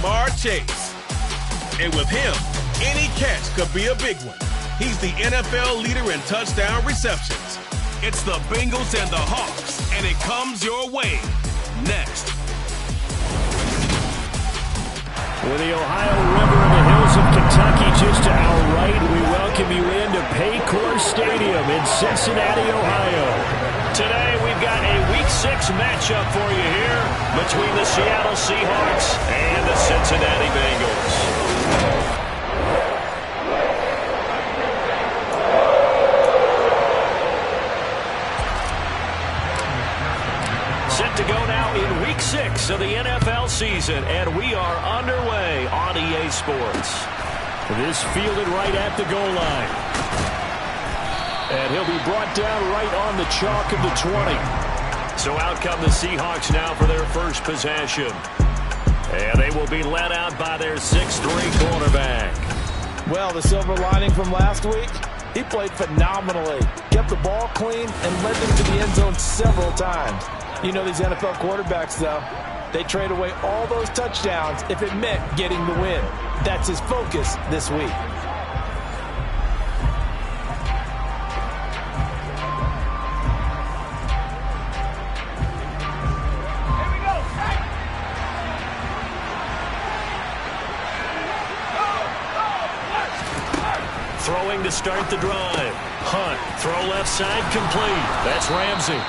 Jamar Chase. And with him, any catch could be a big one. He's the NFL leader in touchdown receptions. It's the Bengals and the Hawks, and it comes your way next. With the Ohio River and the hills of Kentucky just to our right, we welcome you into Paycor Stadium in Cincinnati, Ohio. Today we've got a Week 6 matchup for you here between the Seattle Seahawks and the Cincinnati Bengals. Set to go now in Week 6 of the NFL season, and we are underway on EA Sports. This fielded right at the goal line. And he'll be brought down right on the chalk of the 20. So out come the Seahawks now for their first possession. And they will be led out by their 6'3" quarterback. Well, the silver lining from last week, he played phenomenally. Kept the ball clean and led them to the end zone several times. You know these NFL quarterbacks, though, they trade away all those touchdowns if it meant getting the win. That's his focus this week. Throwing to start the drive. Hunt, throw left side, complete. That's Ramsey.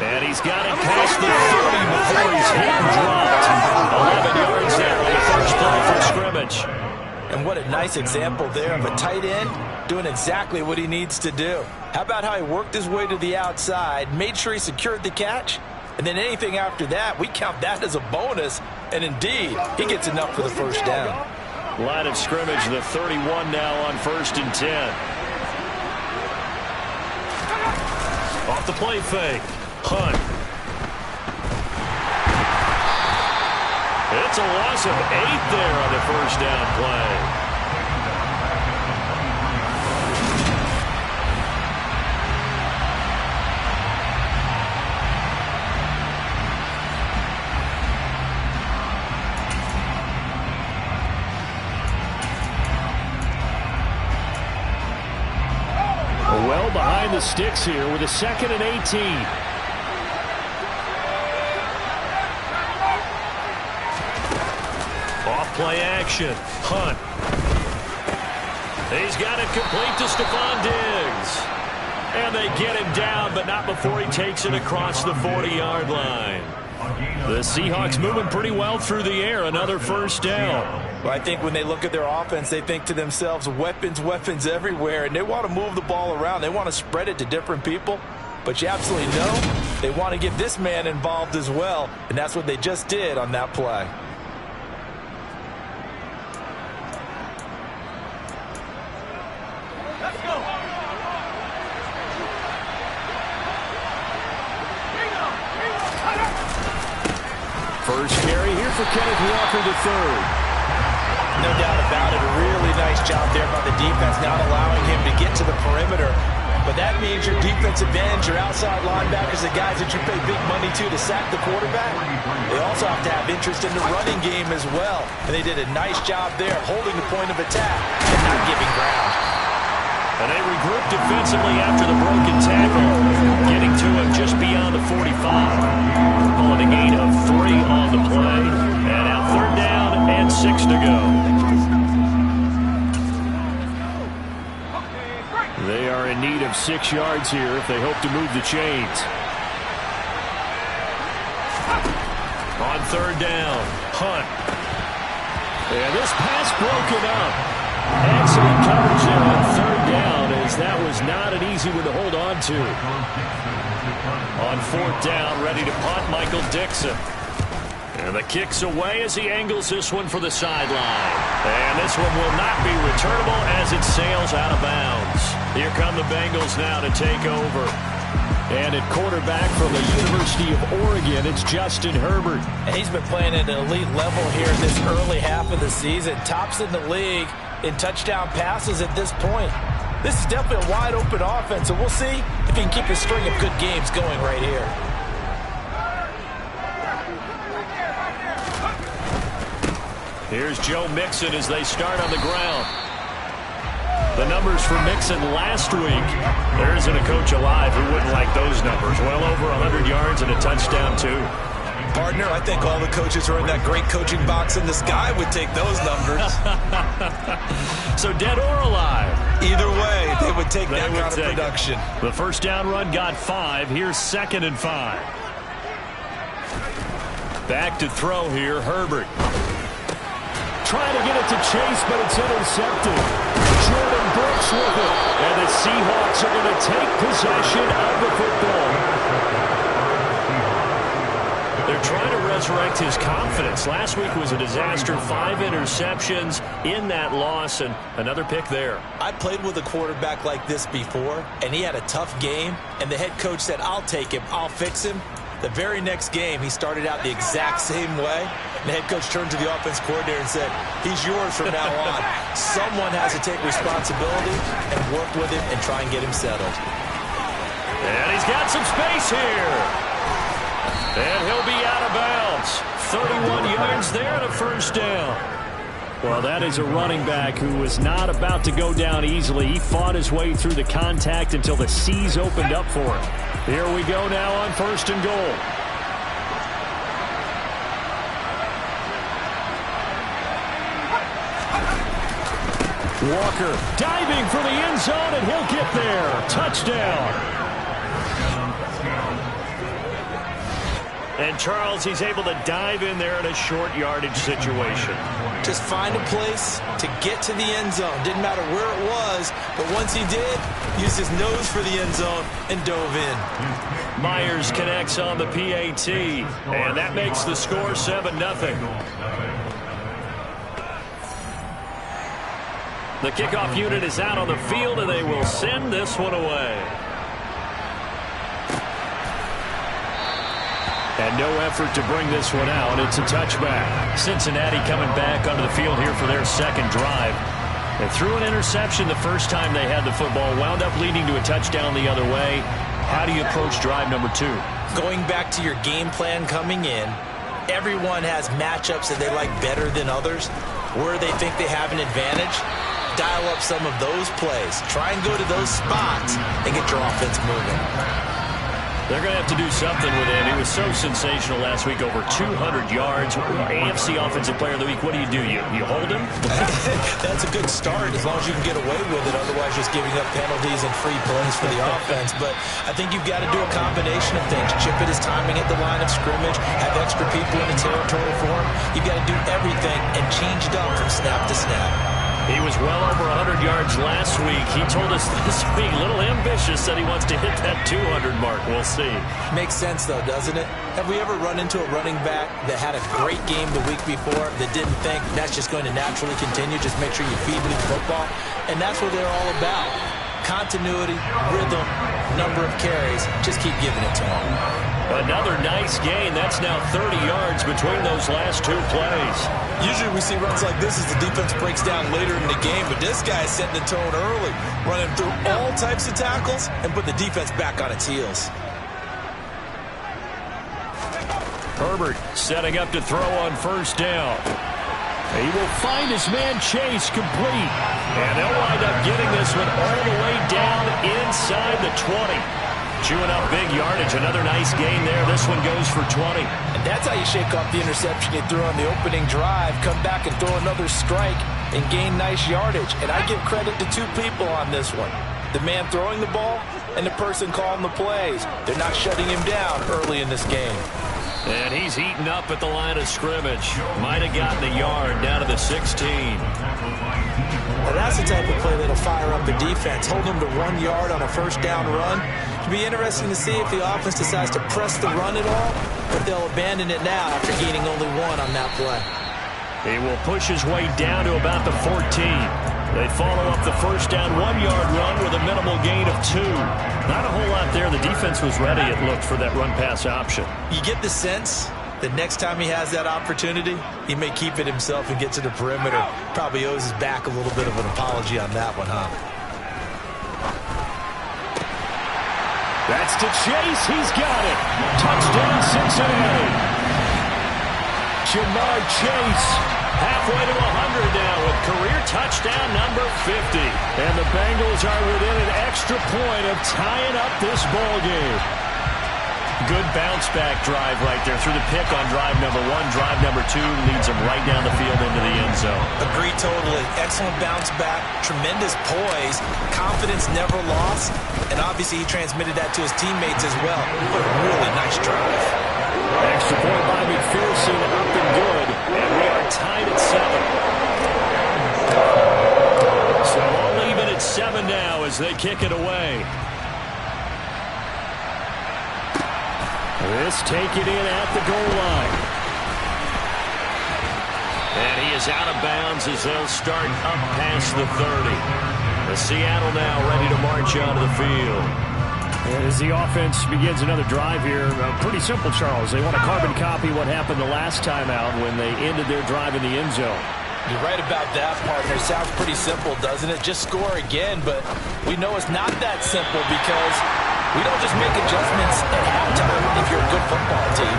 And he's got it past the 30 before he's hit and dropped. 11 yards there on the first play from scrimmage. And what a nice example there of a tight end doing exactly what he needs to do. How about how he worked his way to the outside, made sure he secured the catch, and then anything after that, we count that as a bonus. And indeed, he gets enough for the first down. Line of scrimmage, the 31 now on 1st and 10. Off the play fake. Hunt. It's a loss of 8 there on the first down play. Well behind the sticks here with a 2nd and 18. Play action. Hunt. He's got it complete to Stephon Diggs. And they get him down, but not before he takes it across the 40-yard line. The Seahawks moving pretty well through the air. Another first down. Well, I think when they look at their offense, they think to themselves, weapons, weapons everywhere. And they want to move the ball around. They want to spread it to different people. But you absolutely know they want to get this man involved as well. And that's what they just did on that play. First carry here for Kenneth Walker III. No doubt about it. A really nice job there by the defense, not allowing him to get to the perimeter. But that means your defensive ends, your outside linebackers, the guys that you pay big money to sack the quarterback, they also have to have interest in the running game as well. And they did a nice job there, holding the point of attack and not giving ground. And they regrouped defensively after the broken tackle, getting to him just beyond the 45. Calling a gain of 3 on the play. And now 3rd down and 6 to go. They are in need of 6 yards here if they hope to move the chains. On 3rd down, Hunt. And this pass broken up. Excellent coverage there on 3rd down, as that was not an easy one to hold on to. On 4th down, ready to punt, Michael Dixon. And the kick's away as he angles this one for the sideline. And this one will not be returnable as it sails out of bounds. Here come the Bengals now to take over. And at quarterback from the University of Oregon, it's Justin Herbert. And he's been playing at an elite level here in this early half of the season. Tops in the league in touchdown passes at this point. This is definitely a wide-open offense, so we'll see if he can keep a string of good games going right here. Here's Joe Mixon as they start on the ground. The numbers for Mixon last week. There isn't a coach alive who wouldn't like those numbers. Well over 100 yards and a touchdown, too. Partner, I think all the coaches who are in that great coaching box in the sky would take those numbers. So dead or alive? Either way, they would take that kind of production. The first down run got 5. Here's 2nd and 5. Back to throw here, Herbert. Trying to get it to Chase, but it's intercepted. Jordan Brooks with it. And the Seahawks are going to take possession of the football. They're trying to resurrect his confidence. Last week was a disaster. 5 interceptions in that loss, and another pick there. I played with a quarterback like this before, and he had a tough game, and the head coach said, I'll take him, I'll fix him. The very next game, he started out the exact same way. And the head coach turned to the offense coordinator and said, he's yours from now on. Someone has to take responsibility and work with him and try and get him settled. And he's got some space here. And he'll be out of bounds. 31 yards there and a first down. Well, that is a running back who was not about to go down easily. He fought his way through the contact until the seas opened up for him. Here we go now on 1st and goal. Walker diving for the end zone, and he'll get there. Touchdown. And Charles, he's able to dive in there in a short yardage situation. Just find a place to get to the end zone. Didn't matter where it was, but once he did, used his nose for the end zone and dove in. Myers connects on the PAT, and that makes the score 7-0. The kickoff unit is out on the field, and they will send this one away. And no effort to bring this one out. It's a touchback. Cincinnati coming back onto the field here for their second drive. They threw an interception the first time they had the football, wound up leading to a touchdown the other way. How do you approach drive number 2? Going back to your game plan coming in, everyone has matchups that they like better than others. Where they think they have an advantage, dial up some of those plays. Try and go to those spots and get your offense moving. They're going to have to do something with him. He was so sensational last week, over 200 yards. AFC Offensive Player of the Week, what do? You hold him? That's a good start as long as you can get away with it. Otherwise, just giving up penalties and free plays for the offense. But I think you've got to do a combination of things. Chip it his timing at the line of scrimmage, have extra people in the territory for him. You've got to do everything and change it up from snap to snap. He was well over 100 yards last week. He told us this week, a little ambitious, said he wants to hit that 200 mark. We'll see. Makes sense, though, doesn't it? Have we ever run into a running back that had a great game the week before that didn't think that's just going to naturally continue? Just make sure you feed him the football. And that's what they're all about. Continuity, rhythm, number of carries. Just keep giving it to him. Another nice gain. That's now 30 yards between those last 2 plays. Usually we see runs like this as the defense breaks down later in the game, but this guy is setting the tone early, running through all types of tackles and put the defense back on its heels. Herbert setting up to throw on first down. He will find his man Chase complete. And they'll wind up getting this one all the way down inside the 20. Chewing up big yardage. Another nice gain there. This one goes for 20. And that's how you shake off the interception you threw on the opening drive. Come back and throw another strike and gain nice yardage. And I give credit to 2 people on this one. The man throwing the ball and the person calling the plays. They're not shutting him down early in this game. And he's heating up at the line of scrimmage. Might have gotten a yard down to the 16. Now that's the type of play that'll fire up the defense. Hold them to 1 yard on a first down run. It'll be interesting to see if the offense decides to press the run at all, but they'll abandon it now after gaining only 1 on that play. He will push his way down to about the 14. They follow up the first down 1-yard run with a minimal gain of 2. Not a whole lot there. The defense was ready, it looked, for that run-pass option. You get the sense that next time he has that opportunity, he may keep it himself and get to the perimeter. Probably owes his back a little bit of an apology on that one, huh? That's to Chase. He's got it. Touchdown, Cincinnati. Jamar Chase Halfway to 100 now with career touchdown number 50. And the Bengals are within an extra point of tying up this ball game. Good bounce-back drive right there through the pick on drive number 1. Drive number 2 leads them right down the field into the end zone. Agree totally. Excellent bounce-back, tremendous poise, confidence never lost, and obviously he transmitted that to his teammates as well. What a really nice drive. Extra point by McPherson, up and good, and we are tied at 7. So all even at 7 now as they kick it away. This taken in at the goal line. And he is out of bounds as they'll start up past the 30. The Seattle now ready to march onto the field. And as the offense begins another drive here, pretty simple, Charles. They want to carbon copy what happened the last time out when they ended their drive in the end zone. You're right about that, partner. Sounds pretty simple, doesn't it? Just score again, but we know it's not that simple because we don't just make adjustments at halftime if you're a good football team.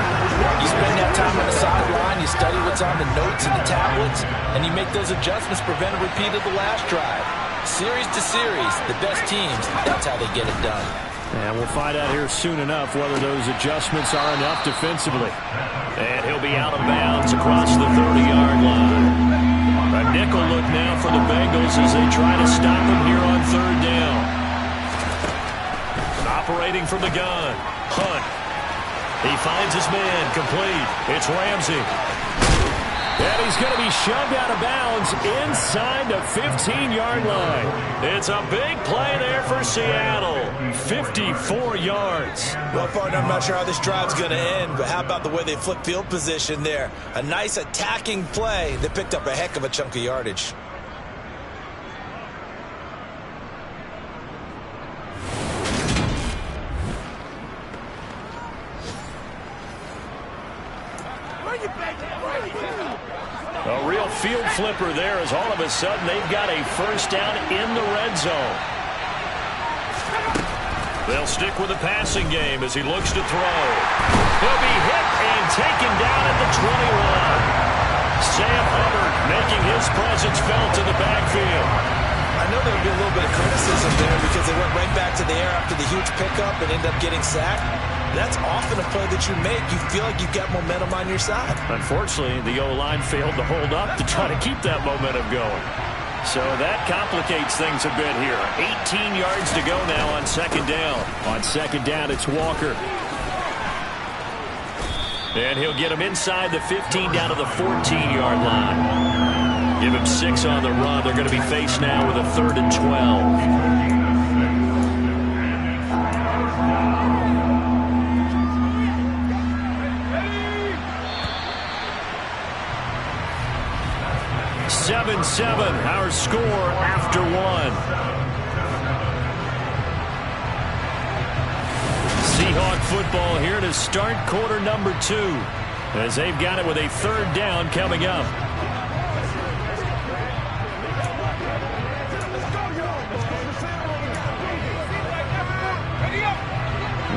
You spend that time on the sideline, you study what's on the notes and the tablets, and you make those adjustments, prevent a repeat of the last drive. Series to series, the best teams, that's how they get it done. And we'll find out here soon enough whether those adjustments are enough defensively. And he'll be out of bounds across the 30-yard line. A nickel look now for the Bengals as they try to stop him here on 3rd down. Operating from the gun, Hunt. He finds his man, complete. It's Ramsey. And he's going to be shoved out of bounds inside the 15-yard line. It's a big play there for Seattle. 54 yards. Well, partner, I'm not sure how this drive's going to end, but how about the way they flip field position there? A nice attacking play that picked up a heck of a chunk of yardage. A real field flipper there as all of a sudden they've got a first down in the red zone. They'll stick with the passing game as he looks to throw. He'll be hit and taken down at the 21. Sam Hubbard making his presence felt in the backfield. I know there'll be a little bit of criticism there because they went right back to the air after the huge pickup and ended up getting sacked. That's often a play that you make. You feel like you've got momentum on your side. Unfortunately, the O-line failed to hold up to try to keep that momentum going. So that complicates things a bit here. 18 yards to go now on 2nd down. On 2nd down, it's Walker. And he'll get him inside the 15 down to the 14-yard line. Give him 6 on the run. They're going to be faced now with a 3rd and 12. Our score after 1. Seahawk football here to start quarter number 2 as they've got it with a 3rd down coming up.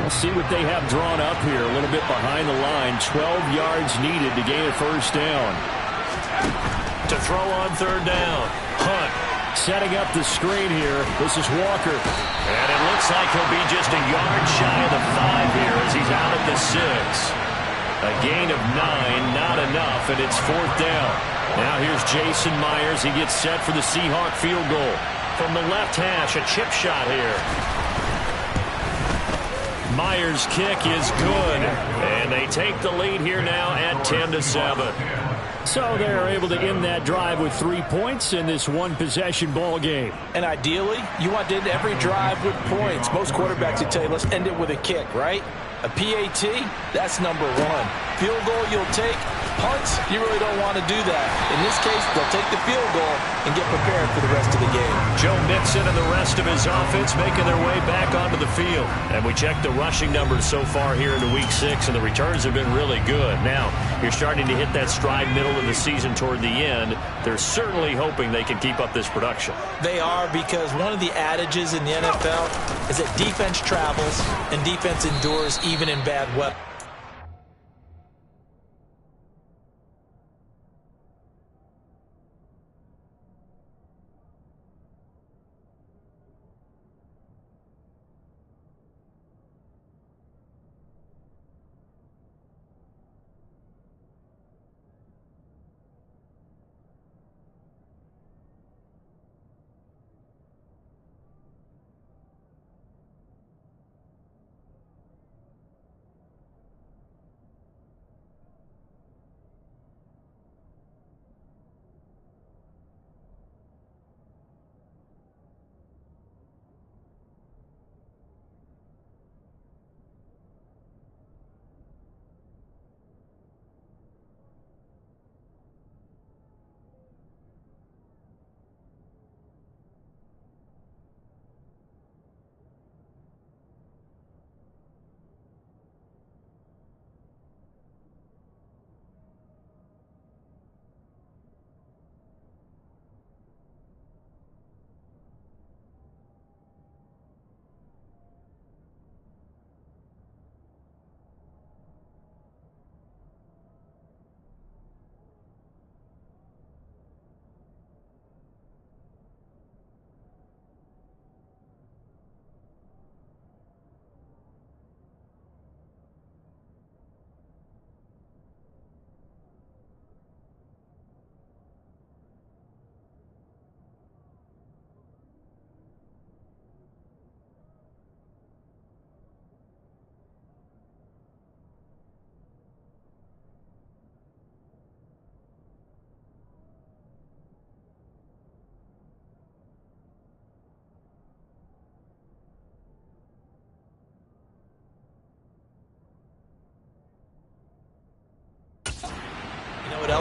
We'll see what they have drawn up here a little bit behind the line. 12 yards needed to gain a 1st down. To throw on 3rd down. Hunt setting up the screen here. This is Walker. And it looks like he'll be just a yard shy of the 5 here as he's out at the 6. A gain of 9, not enough, and it's 4th down. Now here's Jason Myers. He gets set for the Seahawk field goal. From the left hash, a chip shot here. Myers' kick is good. And they take the lead here now at 10-7. So they're able to end that drive with 3 points in this one-possession ball game. And ideally, you want to end every drive with points. Most quarterbacks would tell you, let's end it with a kick, right? A PAT, that's number 1. Field goal you'll take. Punts, you really don't want to do that. In this case, they'll take the field goal and get prepared for the rest of the game. Joe Mixon and the rest of his offense making their way back onto the field. And we checked the rushing numbers so far here into Week 6, and the returns have been really good. Now, you're starting to hit that stride middle of the season toward the end. They're certainly hoping they can keep up this production. They are, because one of the adages in the NFL is that defense travels and defense endures even in bad weather.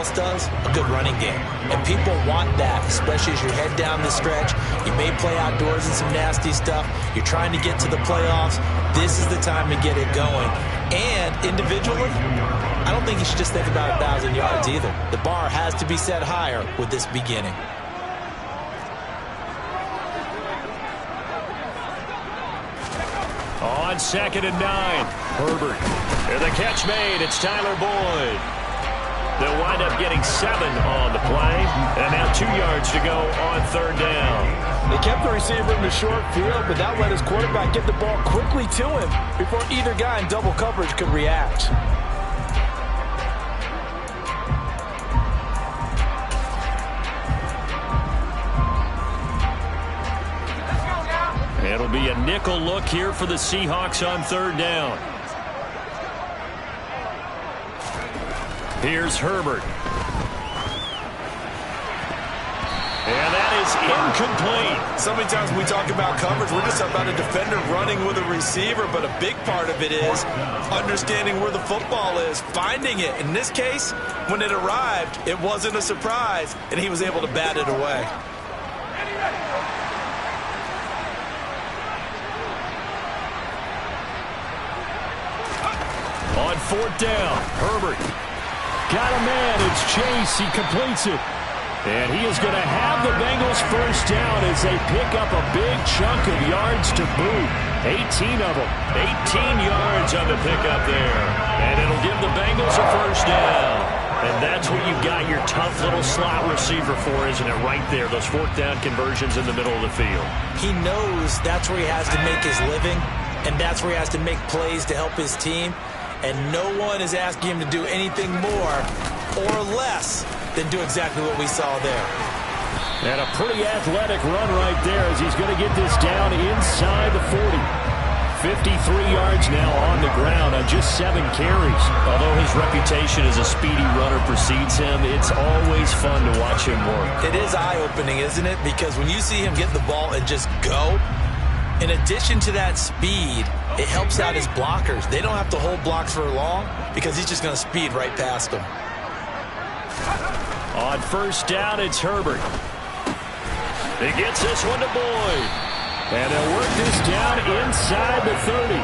else does? A good running game. And people want that, especially as you head down the stretch. You may play outdoors in some nasty stuff. You're trying to get to the playoffs. This is the time to get it going. And individually, I don't think you should just think about 1,000 yards either. The bar has to be set higher with this beginning. On 2nd and 9, Herbert. And the catch made. It's Tyler Boyd. They'll wind up getting 7 on the play. And now 2 yards to go on 3rd down. They kept the receiver in the short field, but that let his quarterback get the ball quickly to him before either guy in double coverage could react. It'll be a nickel look here for the Seahawks on 3rd down. Here's Herbert. And that is incomplete. So many times when we talk about coverage, we're just about a defender running with a receiver, but a big part of it is understanding where the football is, finding it. In this case, when it arrived, it wasn't a surprise, and he was able to bat it away. On 4th down, Herbert. Got a man, it's Chase, he completes it. And he is going to have the Bengals first down as they pick up a big chunk of yards to boot. 18 of them. 18 yards on the pickup there. And it'll give the Bengals a first down. And that's what you've got your tough little slot receiver for, isn't it? Right there, those 4th down conversions in the middle of the field. He knows that's where he has to make his living, and that's where he has to make plays to help his team. And no one is asking him to do anything more or less than do exactly what we saw there. And a pretty athletic run right there as he's going to get this down inside the 40. 53 yards now on the ground on just 7 carries. Although his reputation as a speedy runner precedes him, it's always fun to watch him work. It is eye-opening, isn't it? Because when you see him get the ball and just go, in addition to that speed, it helps out his blockers. They don't have to hold blocks for long because he's just going to speed right past them. On 1st down, it's Herbert. He gets this one to Boyd. And they'll work this down inside the 30.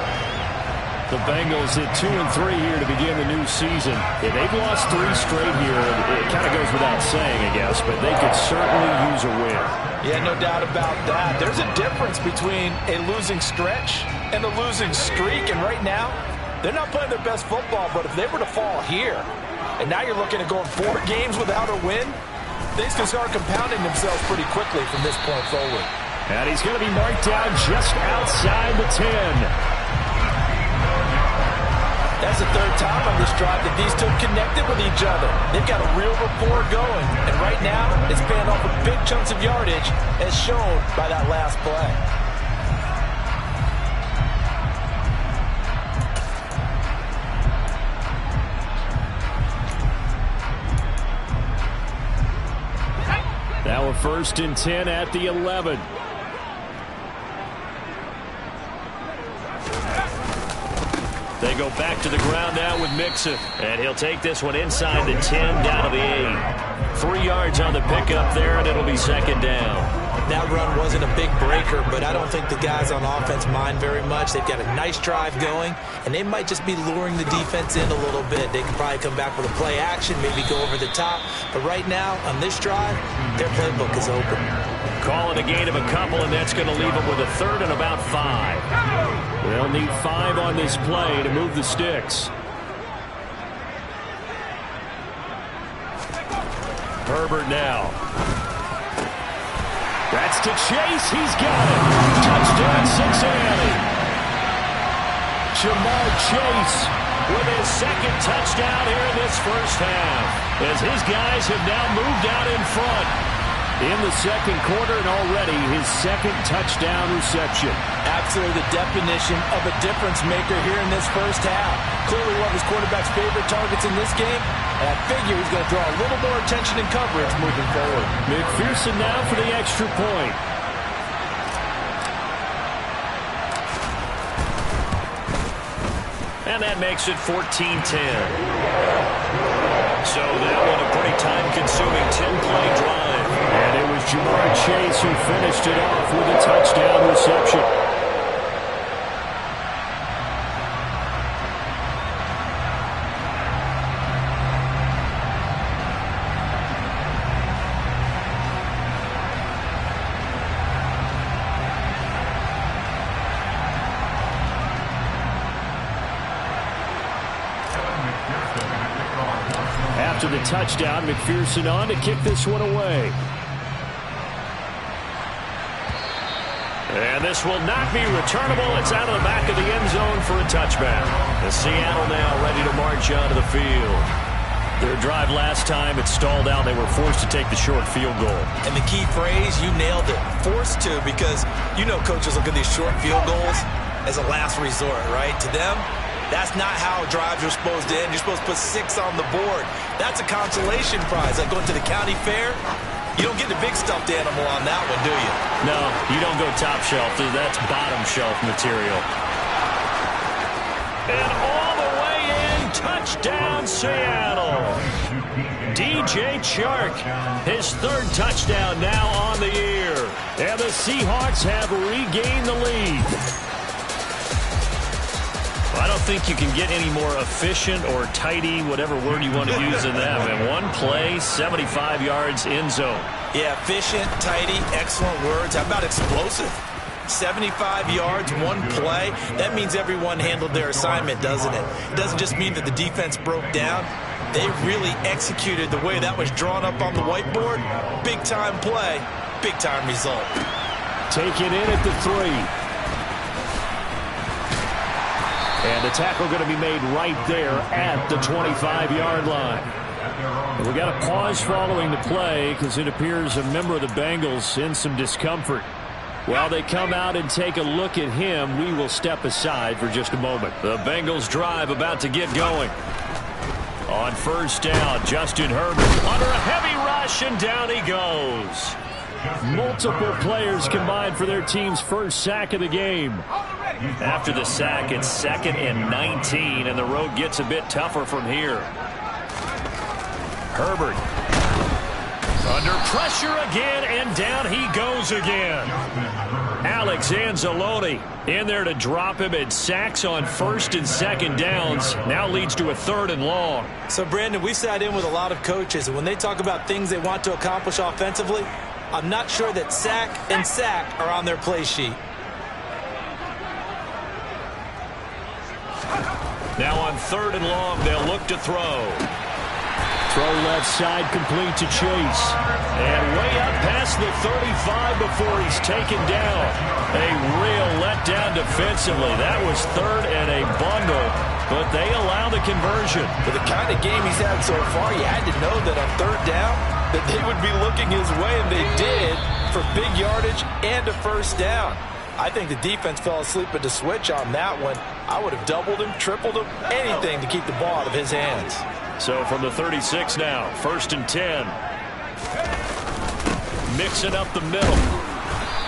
The Bengals at 2-3 here to begin the new season. Yeah, they've lost 3 straight here. It kind of goes without saying, I guess, but they could certainly use a win. Yeah, no doubt about that. There's a difference between a losing stretch and a losing streak, and right now, they're not playing their best football, but if they were to fall here, and now you're looking at going 4 games without a win, things can start compounding themselves pretty quickly from this point forward. And he's going to be marked down just outside the 10. That's the 3rd time on this drive that these two connected with each other. They've got a real rapport going, and right now, it's paying off with big chunks of yardage, as shown by that last play. Now a 1st and 10 at the 11. They go back to the ground now with Mixon. And he'll take this one inside the 10 down to the 8. 3 yards on the pickup there, and it'll be 2nd down. That run wasn't a big breaker, but I don't think the guys on offense mind very much. They've got a nice drive going, and they might just be luring the defense in a little bit. They can probably come back with a play action, maybe go over the top. But right now, on this drive, their playbook is open. Call it a gain of a couple, and that's going to leave them with a 3rd and about 5. They'll need 5 on this play to move the sticks. Herbert now. That's to Chase. He's got it. Touchdown, Cincinnati. Jamar Chase with his 2nd touchdown here in this first half, as his guys have now moved out in front in the 2nd quarter, and already his 2nd touchdown reception. Absolutely the definition of a difference maker here in this first half. Clearly one of his quarterback's favorite targets in this game, and I figure he's going to draw a little more attention and coverage moving forward. McPherson now for the extra point. And that makes it 14-10. So that one a pretty time-consuming 10-play drive. And it was Jamar Chase who finished it off with a touchdown reception. After the touchdown, McPherson on to kick this one away. And this will not be returnable. It's out of the back of the end zone for a touchback. The Seattle now ready to march onto the field. Their drive last time, it stalled out. They were forced to take the short field goal. And the key phrase, you nailed it, forced to, because you know coaches look at these short field goals as a last resort, right? To them, that's not how drives are supposed to end. You're supposed to put 6 on the board. That's a consolation prize. Like going to the county fair, you don't get the big stuffed animal on that one, do you? No, you don't go top shelf. That's bottom shelf material. And all the way in, touchdown Seattle. DJ Chark, his 3rd touchdown now on the year. And the Seahawks have regained the lead. I don't think you can get any more efficient or tidy, whatever word you want to use in that. And one play, 75 yards in zone. Yeah, efficient, tidy, excellent words. How about explosive? 75 yards, one play. That means everyone handled their assignment, doesn't it? It doesn't just mean that the defense broke down. They really executed the way that was drawn up on the whiteboard. Big-time play, big-time result. Take it in at the 3. And the tackle going to be made right there at the 25-yard line. We got a pause following the play because it appears a member of the Bengals in some discomfort. While they come out and take a look at him, we will step aside for just a moment. The Bengals drive about to get going. On 1st down, Justin Herbert under a heavy rush, and down he goes. Multiple players combined for their team's 1st sack of the game. After the sack, it's 2nd and 19, and the road gets a bit tougher from here. Herbert under pressure again, and down he goes again. Alex Anzalone in there to drop him, and sacks on 1st and 2nd downs now leads to a 3rd and long. So, Brandon, we sat in with a lot of coaches, and when they talk about things they want to accomplish offensively, I'm not sure that sack and sack are on their play sheet. Now on 3rd and long, they'll look to throw. Throw left side, complete to Chase. And way up past the 35 before he's taken down. A real letdown defensively. That was 3rd and a bundle, but they allow the conversion. For the kind of game he's had so far, you had to know that on 3rd down, that they would be looking his way, and they did, for big yardage and a 1st down. I think the defense fell asleep at the switch on that one. I would have doubled him, tripled him, anything to keep the ball out of his hands. So from the 36 now, 1st and 10. Mixing up the middle.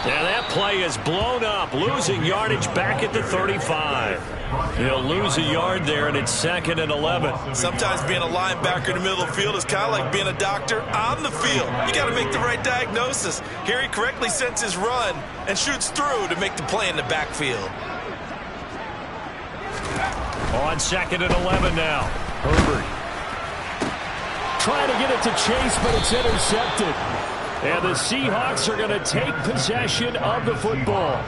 And that play is blown up, losing yardage back at the 35. He'll lose a yard there, and it's 2nd and 11. Sometimes being a linebacker in the middle of the field is kind of like being a doctor on the field. You got to make the right diagnosis. Here he correctly sets his run and shoots through to make the play in the backfield. On 2nd and 11 now. Herbert trying to get it to Chase, but it's intercepted. And the Seahawks are going to take possession of the football.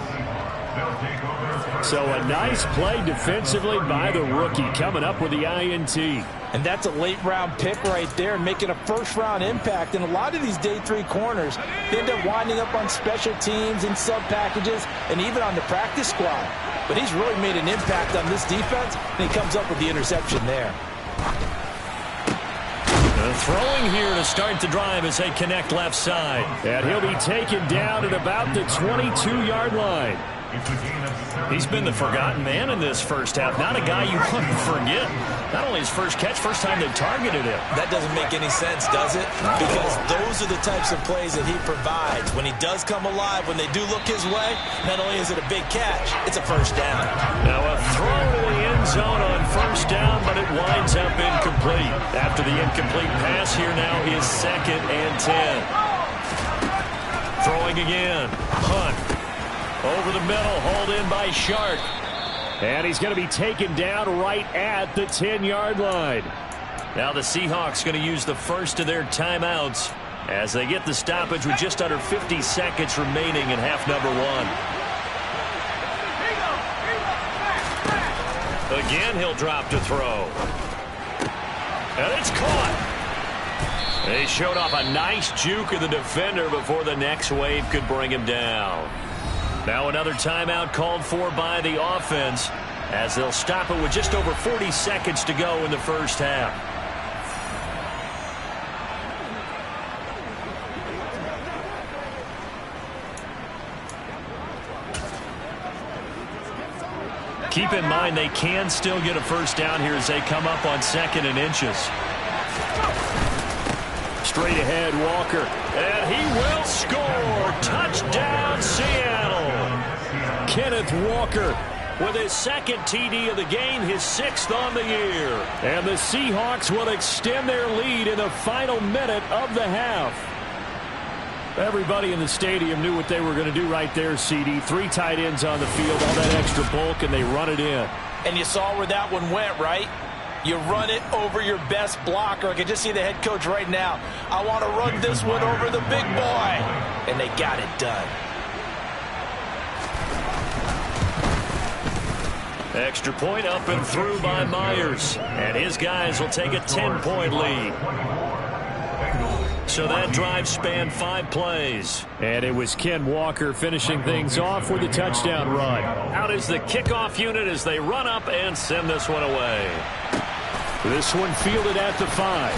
So a nice play defensively by the rookie, coming up with the INT. And that's a late-round pick right there, making a first-round impact. And a lot of these day 3 corners, they end up winding up on special teams and sub-packages and even on the practice squad. But he's really made an impact on this defense, and he comes up with the interception there. Throwing here to start the drive as they connect left side. And he'll be taken down at about the 22-yard line. He's been the forgotten man in this first half. Not a guy you want to forget. Not only his first catch, first time they've targeted him. That doesn't make any sense, does it? Because those are the types of plays that he provides. When he does come alive, when they do look his way, not only is it a big catch, it's a first down. Now a throw to the end zone on first down, but it winds up incomplete. After the incomplete pass, here now is 2nd and 10. Throwing again. Hunt. Over the middle, hauled in by Shark. And he's going to be taken down right at the 10-yard line. Now the Seahawks going to use the first of their timeouts as they get the stoppage with just under 50 seconds remaining in half number 1. Again, he'll drop to throw. And it's caught. They showed off a nice juke of the defender before the next wave could bring him down. Now another timeout called for by the offense as they'll stop it with just over 40 seconds to go in the first half. Keep in mind they can still get a first down here as they come up on 2nd and inches. Straight ahead, Walker. And he will score. Touchdown, Seattle. Kenneth Walker with his 2nd TD of the game, his 6th on the year. And the Seahawks will extend their lead in the final minute of the half. Everybody in the stadium knew what they were going to do right there, CD. 3 tight ends on the field, all that extra bulk, and they run it in. And you saw where that one went, right? You run it over your best blocker. I can just see the head coach right now. I want to run this one over the big boy. And they got it done. Extra point up and through by Myers. And his guys will take a 10-point lead. So that drive spanned 5 plays. And it was Ken Walker finishing things off with a touchdown run. Out is the kickoff unit as they run up and send this one away. This one fielded at the 5.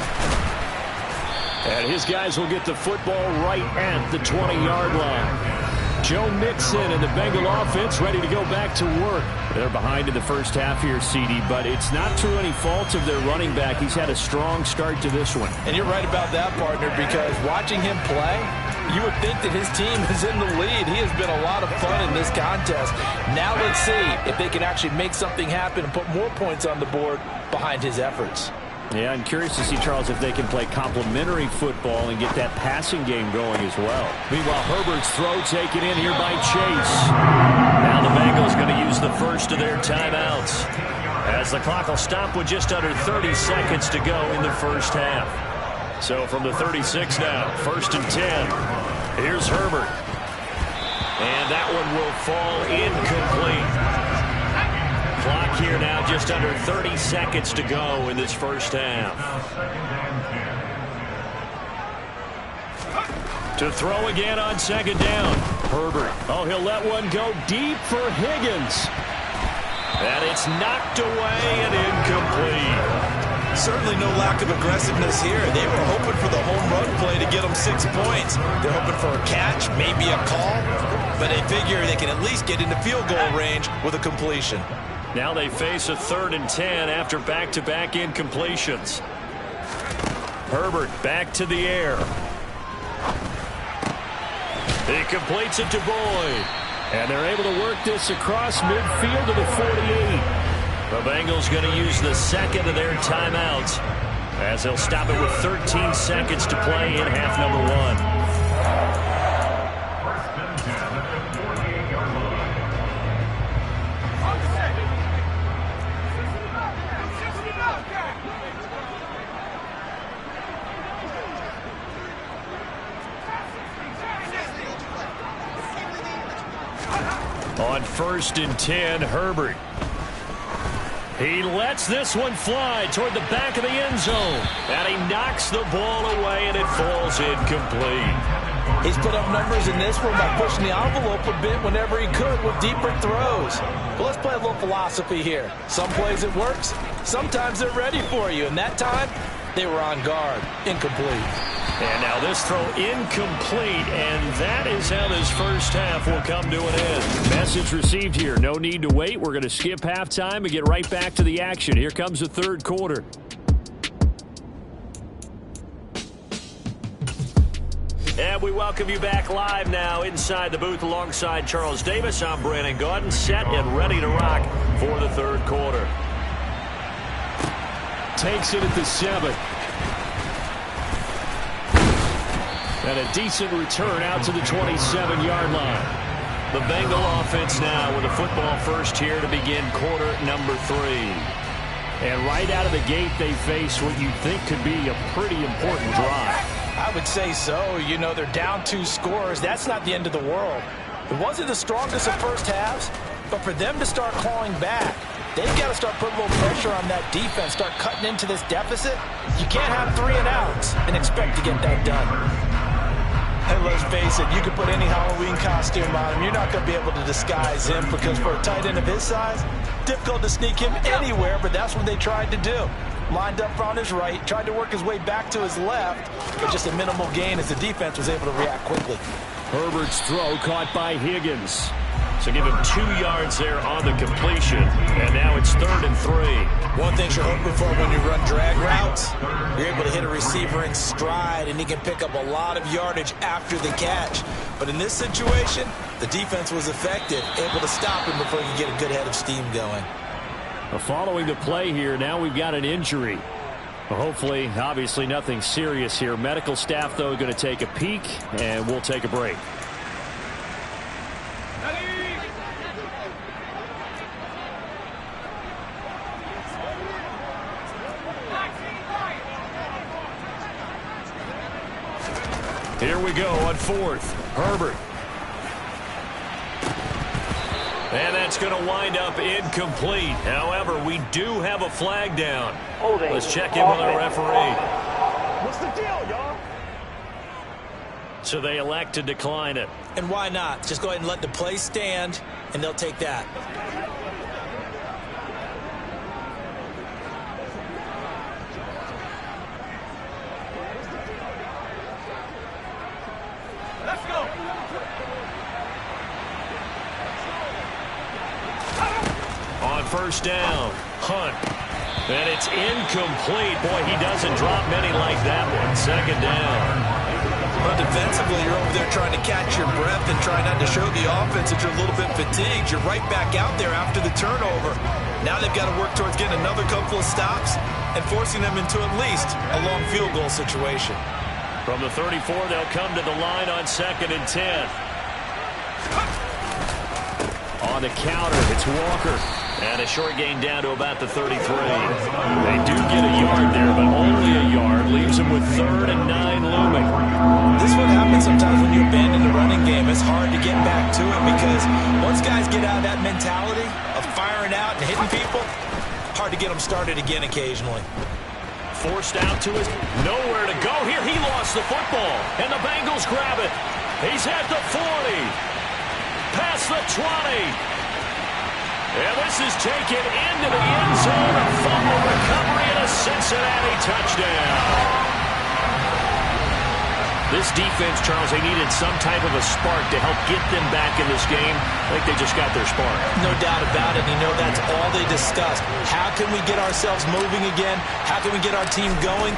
And his guys will get the football right at the 20-yard line. Joe Mixon and the Bengal offense ready to go back to work. They're behind in the first half here, CD, but it's not through any fault of their running back. He's had a strong start to this one. And you're right about that, partner, because watching him play, you would think that his team is in the lead. He has been a lot of fun in this contest. Now let's see if they can actually make something happen and put more points on the board behind his efforts. Yeah, I'm curious to see, Charles, if they can play complementary football and get that passing game going as well. Meanwhile, Herbert's throw taken in here by Chase. Now the Bengals going to use the first of their timeouts as the clock will stop with just under 30 seconds to go in the first half. So from the 36 now, 1st and 10. Here's Herbert. And that one will fall incomplete. Clock here now just under 30 seconds to go in this first half. To throw again on 2nd down. Herbert. Oh, he'll let one go deep for Higgins. And it's knocked away and incomplete. Certainly no lack of aggressiveness here. They were hoping for the home run play to get them 6 points. They're hoping for a catch, maybe a call, but they figure they can at least get into field goal range with a completion. Now they face a 3rd and 10 after back-to-back incompletions. Herbert back to the air. He completes it to Boyd. And they're able to work this across midfield to the 48. The Bengals going to use the 2nd of their timeouts as they'll stop it with 13 seconds to play in half number 1. On 1st and 10, Herbert. He lets this one fly toward the back of the end zone. And he knocks the ball away, and it falls incomplete. He's put up numbers in this one by pushing the envelope a bit whenever he could with deeper throws. But let's play a little philosophy here. Some plays it works. Sometimes they're ready for you. And that time, they were on guard. Incomplete. And now this throw incomplete, and that is how this first half will come to an end. Message received here. No need to wait. We're going to skip halftime and get right back to the action. Here comes the third quarter. And we welcome you back live now inside the booth alongside Charles Davis. I'm Brandon Gaudin, set and ready to rock for the third quarter. Takes it at the 7. And a decent return out to the 27-yard line. The Bengal offense now with a football first here to begin quarter number 3. And right out of the gate, they face what you think could be a pretty important drive. I would say so. You know, they're down 2 scores. That's not the end of the world. It wasn't the strongest of first halves, but for them to start clawing back, they've got to start putting a little pressure on that defense, start cutting into this deficit. You can't have 3 and outs and expect to get that done. And let's face it, you can put any Halloween costume on him. You're not going to be able to disguise him because for a tight end of his size, difficult to sneak him anywhere, but that's what they tried to do. Lined up on his right, tried to work his way back to his left, but just a minimal gain as the defense was able to react quickly. Herbert's throw caught by Higgins. So give him 2 yards there on the completion, and now it's 3rd and 3. One thing you're hoping for when you run drag routes, you're able to hit a receiver in stride, and he can pick up a lot of yardage after the catch. But in this situation, the defense was effective, able to stop him before he could get a good head of steam going. Following the play here, now we've got an injury. Hopefully, obviously nothing serious here. Medical staff, though, going to take a peek, and we'll take a break. Here we go on 4th. Herbert. And that's going to wind up incomplete. However, we do have a flag down. Let's check in with our referee. What's the deal, y'all? So they elect to decline it. And why not? Just go ahead and let the play stand, and they'll take that. Let's go. On first down, Hunt. And it's incomplete. Boy, he doesn't drop many like that one. 2nd down. Well, defensively, you're over there trying to catch your breath and try not to show the offense that you're a little bit fatigued. You're right back out there after the turnover. Now they've got to work towards getting another couple of stops and forcing them into at least a long field goal situation. From the 34, they'll come to the line on 2nd and 10. On the counter, it's Walker. And a short gain down to about the 33. They do get a yard there, but only a yard. Leaves them with 3rd and 9 looming. This is what happens sometimes when you abandon the running game. It's hard to get back to it because once guys get out of that mentality of firing out and hitting people, hard to get them started again occasionally. Forced out to his nowhere to go here. He lost the football, and the Bengals grab it. He's at the 40. Past the 20. And this is taken into the end zone. A fumble recovery and a Cincinnati touchdown. This defense, Charles, they needed some type of a spark to help get them back in this game. I think they just got their spark. No doubt about it. You know, that's all they discussed. How can we get ourselves moving again? How can we get our team going?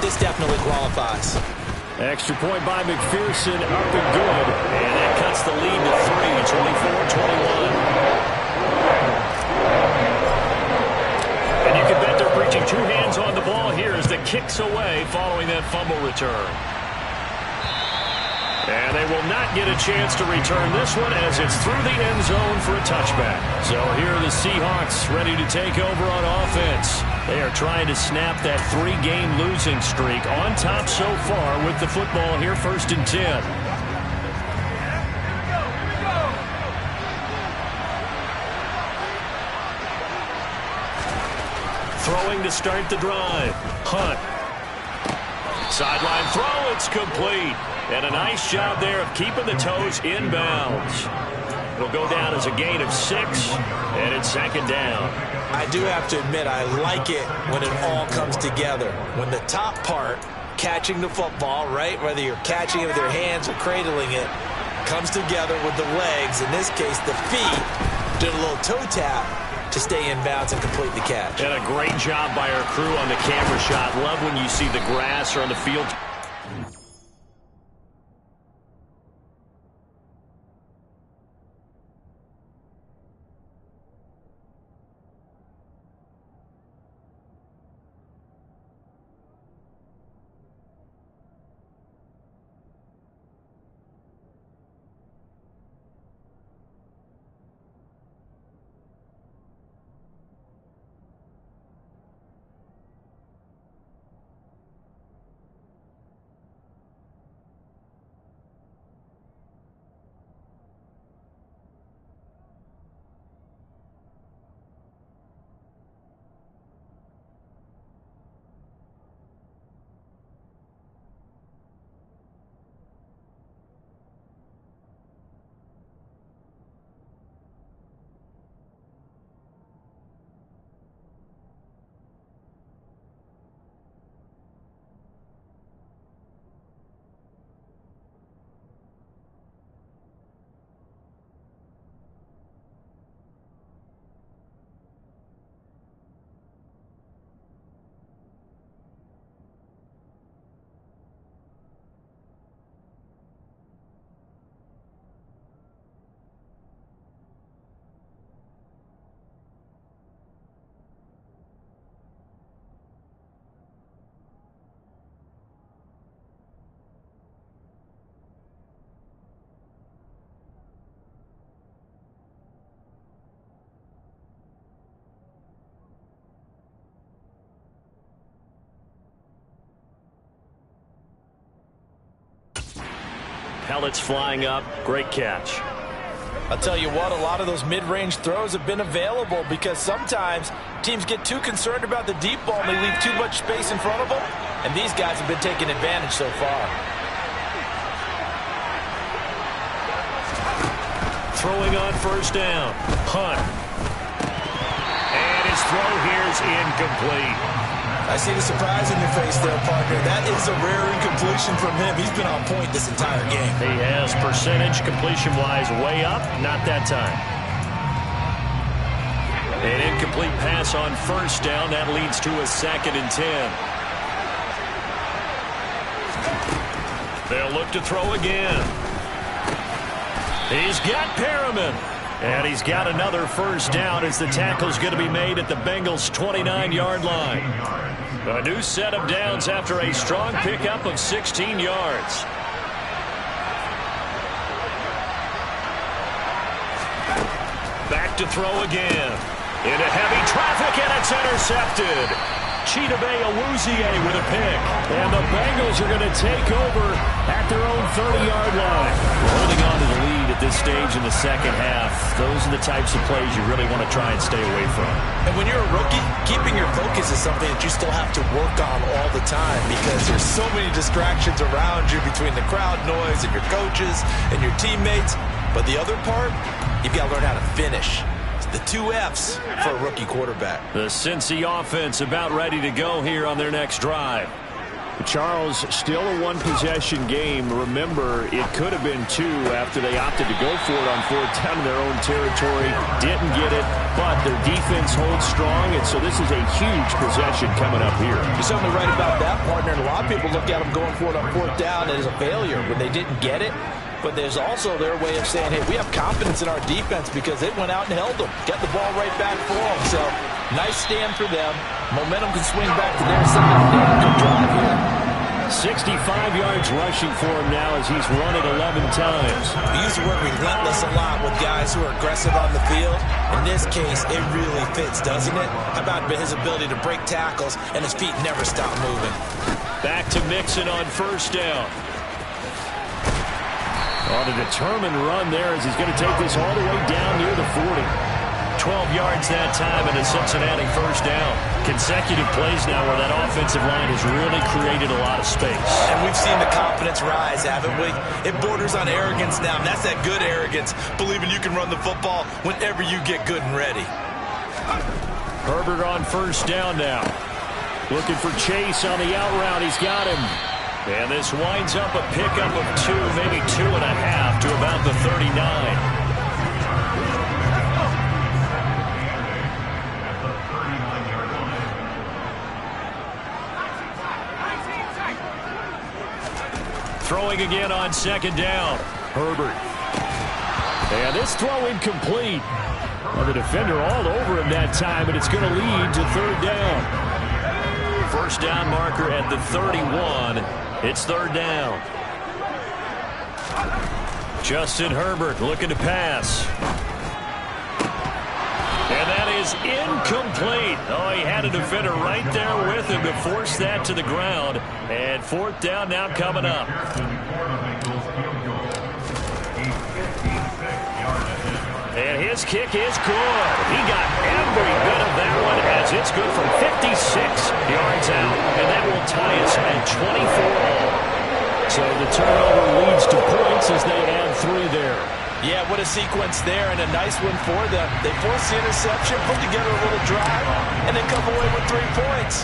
This definitely qualifies. Extra point by McPherson, up and good. And that cuts the lead to 3, 24-21. And you can bet they're preaching 2 hands on the ball here as the kick's away following that fumble return. And they will not get a chance to return this one as it's through the end zone for a touchback. So here are the Seahawks ready to take over on offense. They are trying to snap that 3-game losing streak on top so far with the football here, 1st and 10. Throwing to start the drive. Hunt. Sideline throw. It's complete. And a nice job there of keeping the toes inbounds. It'll go down as a gain of 6. And it's 2nd down. I do have to admit, I like it when it all comes together. When the top part catching the football, right? Whether you're catching it with your hands or cradling it, comes together with the legs. In this case, the feet. Did a little toe tap to stay in bounds and complete the catch. And a great job by our crew on the camera shot. Love when you see the grass or on the field. Pellets flying up. Great catch. I'll tell you what, a lot of those mid-range throws have been available because sometimes teams get too concerned about the deep ball and they leave too much space in front of them, and these guys have been taking advantage so far. Throwing on first down. Hunt. And his throw here is incomplete. I see the surprise in your face there, partner. That is a rare incompletion from him. He's been on point this entire game. He has percentage completion-wise way up. Not that time. An incomplete pass on first down. That leads to a 2nd and 10. They'll look to throw again. He's got Perriman. And he's got another first down as the tackle's going to be made at the Bengals' 29-yard line. A new set of downs after a strong pickup of 16 yards. Back to throw again. Into heavy traffic, and it's intercepted. Chidobe Awuzie with a pick. And the Bengals are going to take over at their own 30-yard line. Holding on to the lead at this stage in the second half. Those are the types of plays you really want to try and stay away from. And when you're a rookie, keeping your focus is something that you still have to work on all the time because there's so many distractions around you between the crowd noise and your coaches and your teammates. But the other part, you've got to learn how to finish. The 2 F's for a rookie quarterback. The Cincy offense about ready to go here on their next drive. Charles, still a one-possession game. Remember, it could have been 2 after they opted to go for it on 4th down in their own territory. Didn't get it, but their defense holds strong, and so this is a huge possession coming up here. You're certainly right about that, partner. And a lot of people look at them going for it on 4th down as a failure when they didn't get it. But there's also their way of saying, hey, we have confidence in our defense because they went out and held them. Got the ball right back for them. So, nice stand for them. Momentum can swing back to their side. Good drive here. 65 yards rushing for him now as he's run it 11 times. We use the word relentless a lot with guys who are aggressive on the field. In this case, it really fits, doesn't it? How about his ability to break tackles and his feet never stop moving? Back to Mixon on first down. On a determined run there as he's going to take this all the way down near the 40. 12 yards that time and a Cincinnati first down. Consecutive plays now where that offensive line has really created a lot of space. And we've seen the confidence rise, haven't we? It borders on arrogance now, and that's that good arrogance, believing you can run the football whenever you get good and ready. Herbert on first down now. Looking for Chase on the out route. He's got him. And this winds up a pickup of 2, maybe 2.5 to about the 39. Throwing again on second down. Herbert. And this throw incomplete. Well, the defender all over him that time, and it's going to lead to third down. First down marker at the 31. It's third down. Justin Herbert looking to pass. And that is incomplete. Oh, he had a defender right there with him to force that to the ground. And fourth down now coming up. And his kick is good. He got every bit of that one as it's good from 56 yards out. And that will tie us at 24 all. So the turnover leads to points as they add 3 there. Yeah, what a sequence there, and a nice one for them. They forced the interception, put together a little drive, and then come away with 3 points.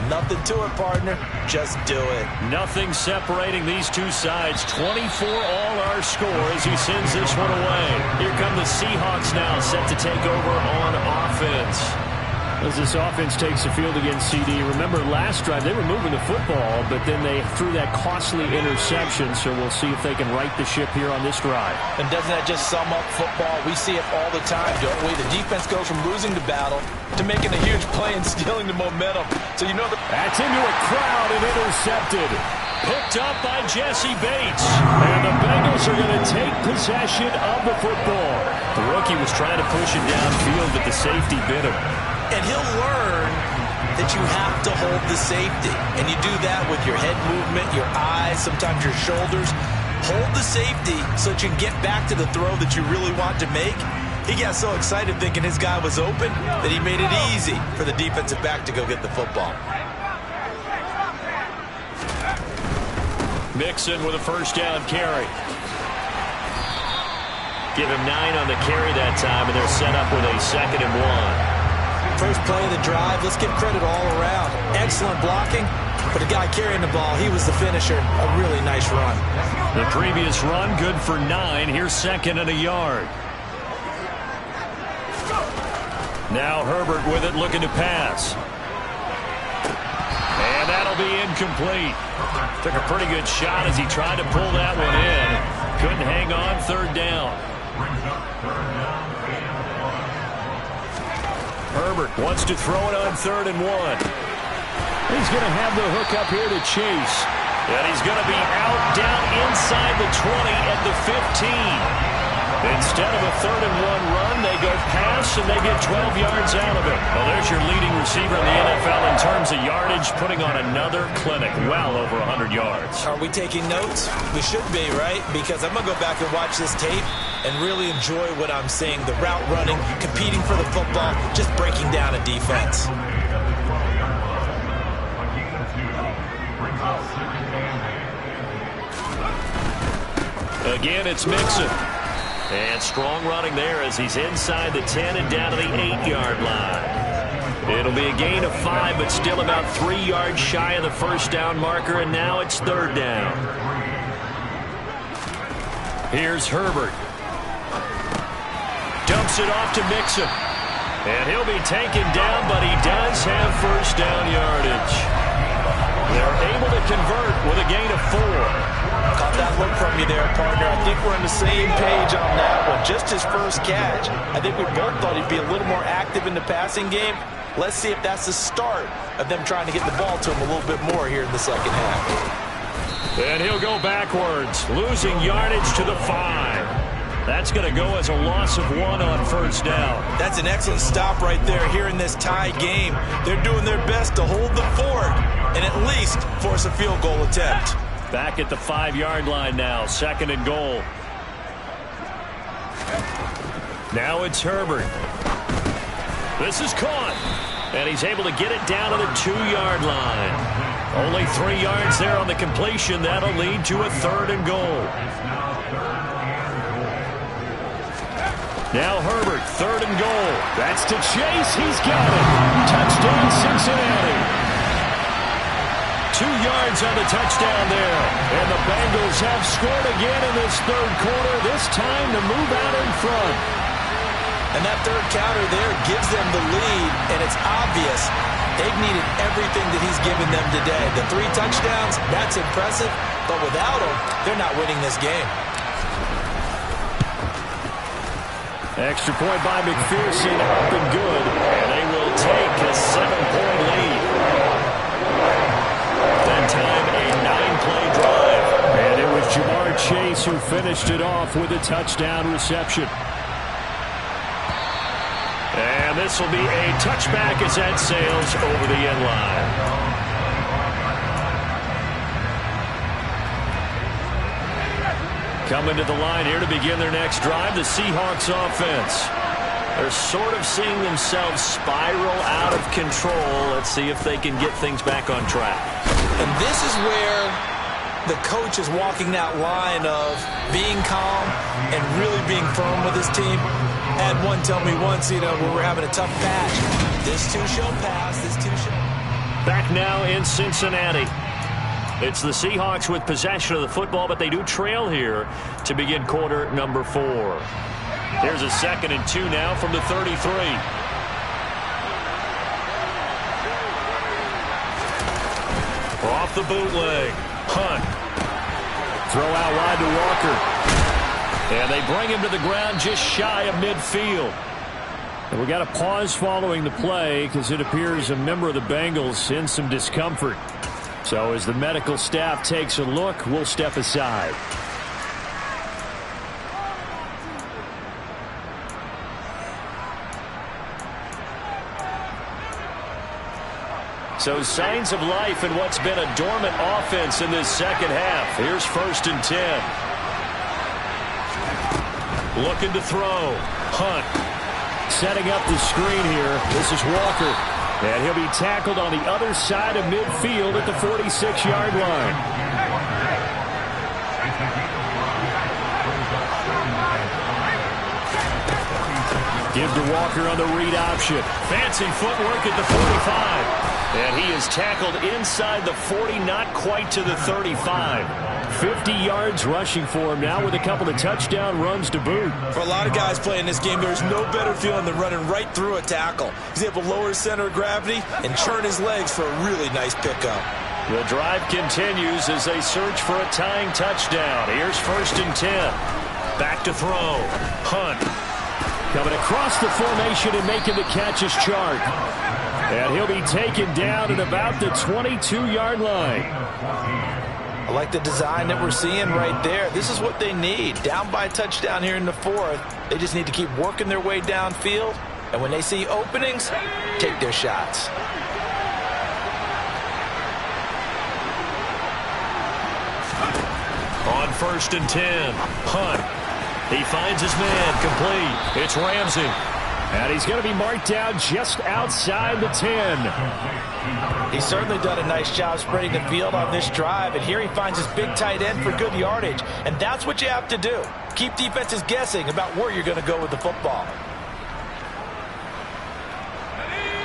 Nothing to it, partner. Just do it. Nothing separating these two sides. 24 all our score as he sends this one away. Here come the Seahawks now, set to take over on offense. As this offense takes the field against CD, remember last drive they were moving the football, but then they threw that costly interception, so we'll see if they can right the ship here on this drive. And doesn't that just sum up football? We see it all the time, don't we? The defense goes from losing the battle to making a huge play and stealing the momentum. So you know that's into a crowd and intercepted. Picked up by Jesse Bates. And the Bengals are going to take possession of the football. The rookie was trying to push it downfield, but the safety bit him. And he'll learn that you have to hold the safety. And you do that with your head movement, your eyes, sometimes your shoulders. Hold the safety so that you can get back to the throw that you really want to make. He got so excited thinking his guy was open that he made it easy for the defensive back to go get the football. Mixon with a first down carry. Give him 9 on the carry that time, and they're set up with a 2nd and 1. First play of the drive, let's give credit all around. Excellent blocking, but the guy carrying the ball, he was the finisher. A really nice run. The previous run, good for 9. Here's 2nd and a yard. Now Herbert with it, looking to pass. And that'll be incomplete. Took a pretty good shot as he tried to pull that one in. Couldn't hang on, third down. Herbert wants to throw it on 3rd and 1. He's going to have the hook up here to Chase. And he's going to be out down inside the 20 at the 15. Instead of a 3rd and 1 run, they go pass and they get 12 yards out of it. Well, there's your leading receiver in the NFL in terms of yardage, putting on another clinic, well over 100 yards. Are we taking notes? We should be, right? Because I'm going to go back and watch this tape and really enjoy what I'm seeing. The route running, competing for the football, just breaking down a defense. Again, it's Mixon. And strong running there as he's inside the 10 and down to the 8-yard line. It'll be a gain of 5, but still about 3 yards shy of the first down marker, and now it's 3rd down. Here's Herbert. Dumps it off to Mixon. And he'll be taken down, but he does have first down yardage. They're able to convert with a gain of 4. Caught that look from you there, partner. I think we're on the same page on that one. Just his first catch. I think we both thought he'd be a little more active in the passing game. Let's see if that's the start of them trying to get the ball to him a little bit more here in the second half. And he'll go backwards, losing yardage to the 5. That's going to go as a loss of 1 on first down. That's an excellent stop right there here in this tie game. They're doing their best to hold the fort and at least force a field goal attempt. Back at the 5-yard line now, 2nd and goal. Now it's Herbert. This is caught. And he's able to get it down to the 2-yard line. Only 3 yards there on the completion. That'll lead to a 3rd and goal. Now Herbert, 3rd and goal. That's to Chase. He's got it. Touchdown, Cincinnati. yards on the touchdown there. And the Bengals have scored again in this third quarter, this time to move out in front. And that third counter there gives them the lead, and it's obvious they've needed everything that he's given them today. The 3 touchdowns, that's impressive, but without him, they're not winning this game. Extra point by McPherson, up and good, and they will take a 7-point lead. That time, a 9-play drive. And it was Jamar Chase who finished it off with a touchdown reception. And this will be a touchback as that sails over the end line. Coming to the line here to begin their next drive, the Seahawks offense. They're sort of seeing themselves spiral out of control. Let's see if they can get things back on track. And this is where the coach is walking that line of being calm and really being firm with his team. Had one tell me once, when we're having a tough patch, this too shall pass, this too shall. Back now in Cincinnati. It's the Seahawks with possession of the football, but they do trail here to begin quarter number 4. Here's a 2nd and 2 now from the 33. Off the bootleg. Hunt. Throw out wide to Walker. And they bring him to the ground just shy of midfield. And we got a pause following the play because it appears a member of the Bengals in some discomfort. So as the medical staff takes a look, we'll step aside. So signs of life in what's been a dormant offense in this second half. Here's 1st and 10. Looking to throw. Hunt. Setting up the screen here. This is Walker. And he'll be tackled on the other side of midfield at the 46-yard line. Give to Walker on the read option. Fancy footwork at the 45. And he is tackled inside the 40, not quite to the 35. 50 yards rushing for him now with a couple of touchdown runs to boot. For a lot of guys playing this game, there's no better feeling than running right through a tackle. He's able to lower his center of gravity and churn his legs for a really nice pickup. The drive continues as they search for a tying touchdown. Here's 1st and 10. Back to throw. Hunt. Coming across the formation and making the catch is Chark. And he'll be taken down at about the 22-yard line. I like the design that we're seeing right there. This is what they need. Down by a touchdown here in the 4th. They just need to keep working their way downfield. And when they see openings, take their shots. On 1st and 10, Hunt. He finds his man, complete. It's Ramsey. And he's going to be marked down just outside the 10. He's certainly done a nice job spreading the field on this drive, and here he finds his big tight end for good yardage. And that's what you have to do. Keep defenses guessing about where you're going to go with the football.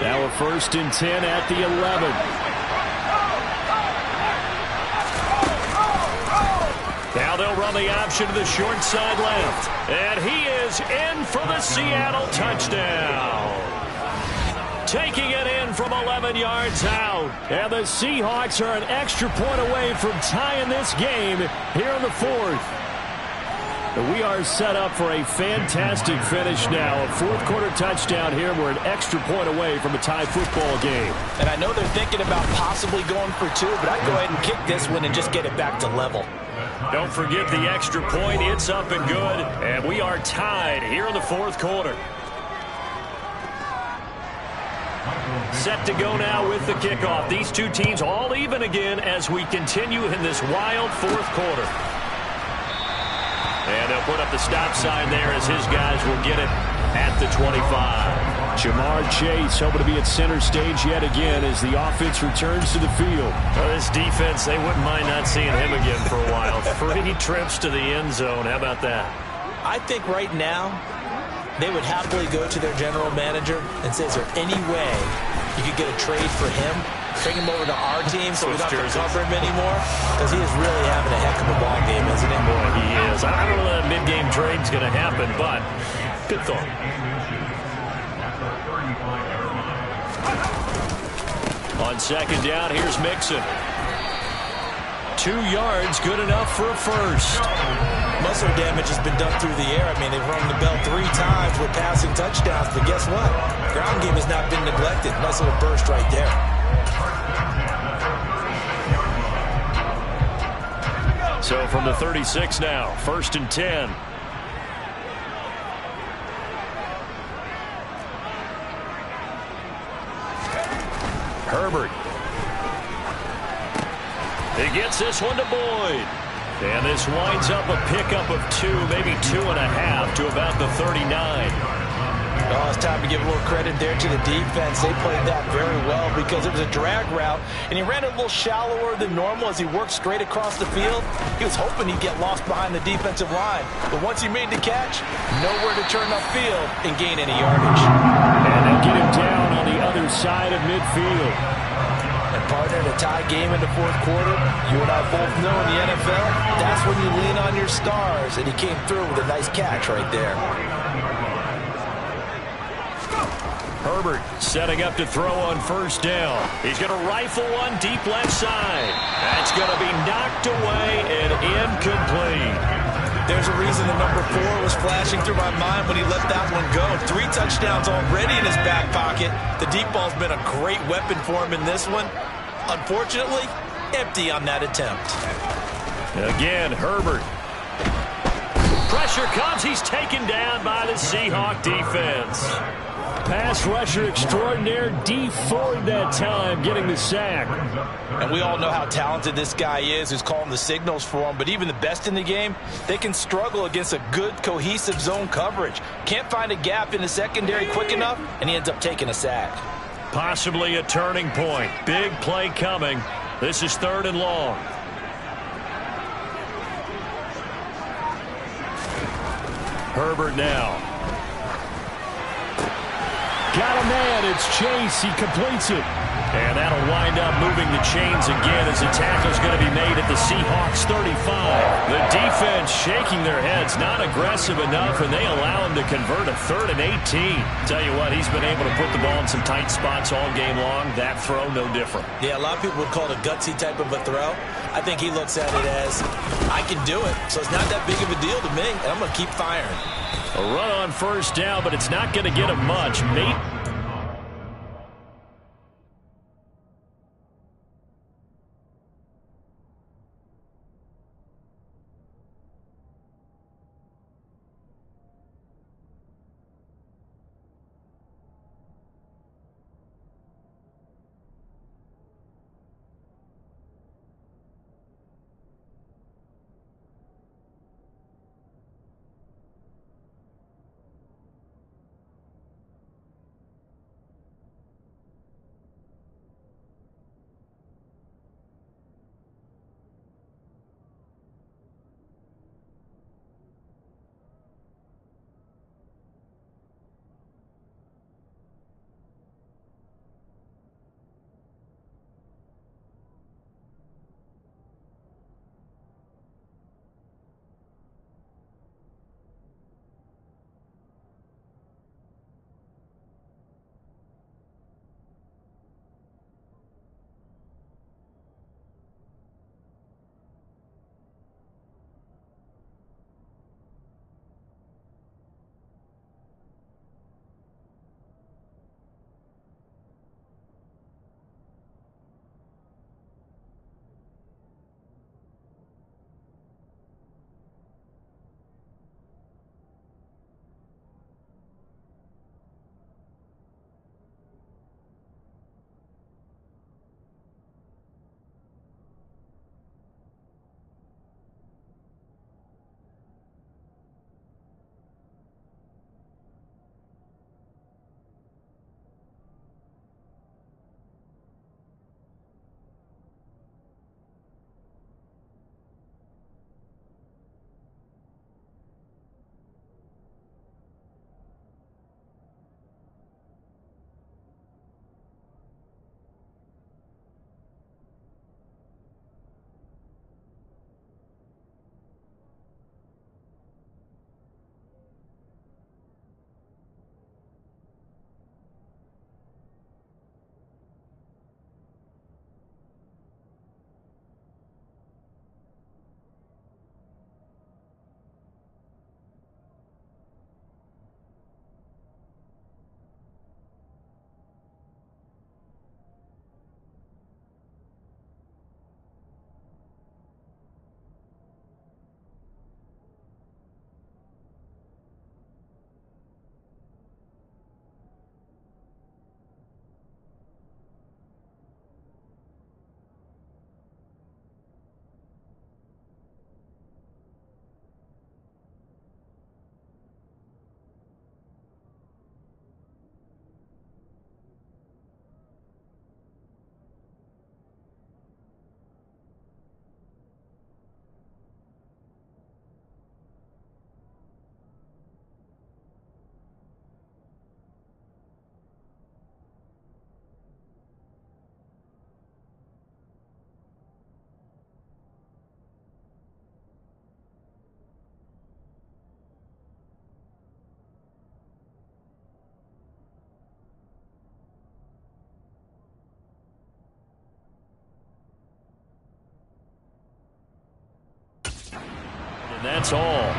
Now a 1st and 10 at the 11. Now they'll run the option to the short side left. And he is in for the Seattle touchdown. Taking it in from 11 yards out. And the Seahawks are an extra point away from tying this game here in the 4th. We are set up for a fantastic finish now. A 4th quarter touchdown here. We're an extra point away from a tie football game. And I know they're thinking about possibly going for 2, but I'd go ahead and kick this one and just get it back to level. Don't forget the extra point. It's up and good. And we are tied here in the 4th quarter. Set to go now with the kickoff. These two teams all even again as we continue in this wild 4th quarter. And they'll put up the stop sign there as his guys will get it at the 25. Jamar Chase hoping to be at center stage yet again as the offense returns to the field. Well, this defense, they wouldn't mind not seeing him again for a while. 3 trips to the end zone. How about that? I think right now they would happily go to their general manager and say, is there any way you could get a trade for him? Bring him over to our team so we don't have to cover him anymore, because he is really having a heck of a ball game, isn't he? Boy, he is. I don't know that mid-game trade's going to happen, but good thought. On second down, here's Mixon. 2 yards, good enough for a first. Muscle damage has been done through the air. I mean, they've rung the bell 3 times with passing touchdowns, but guess what? Ground game has not been neglected. Nice little burst right there. So from the 36 now, 1st and 10. Herbert. He gets this one to Boyd. And this winds up a pickup of 2, maybe 2.5 to about the 39. Oh, it's time to give a little credit there to the defense. They played that very well because it was a drag route, and he ran it a little shallower than normal as he worked straight across the field. He was hoping he'd get lost behind the defensive line, but once he made the catch, nowhere to turn upfield and gain any yardage. And they'll get him down on the other side of midfield. And partner, in a tie game in the 4th quarter, you and I both know in the NFL, that's when you lean on your stars, and he came through with a nice catch right there. Herbert setting up to throw on 1st down. He's going to rifle one deep left side. That's going to be knocked away and incomplete. There's a reason the number 4 was flashing through my mind when he let that one go. 3 touchdowns already in his back pocket. The deep ball's been a great weapon for him in this one. Unfortunately, empty on that attempt. Again, Herbert. Pressure comes. He's taken down by the Seahawk defense. Pass rusher extraordinaire, D Ford that time, getting the sack. And we all know how talented this guy is, who's calling the signals for him. But even the best in the game, they can struggle against a good, cohesive zone coverage. Can't find a gap in the secondary quick enough, and he ends up taking a sack. Possibly a turning point. Big play coming. This is 3rd and long. Herbert now. Got a man. It's Chase. He completes it. And that'll wind up moving the chains again as the tackle's going to be made at the Seahawks 35. The defense shaking their heads, not aggressive enough, and they allow him to convert a 3rd and 18. Tell you what, he's been able to put the ball in some tight spots all game long. That throw, no different. Yeah, a lot of people would call it a gutsy type of a throw. I think he looks at it as, I can do it, so it's not that big of a deal to me, and I'm going to keep firing. A run on 1st down, but it's not going to get him much. That's all.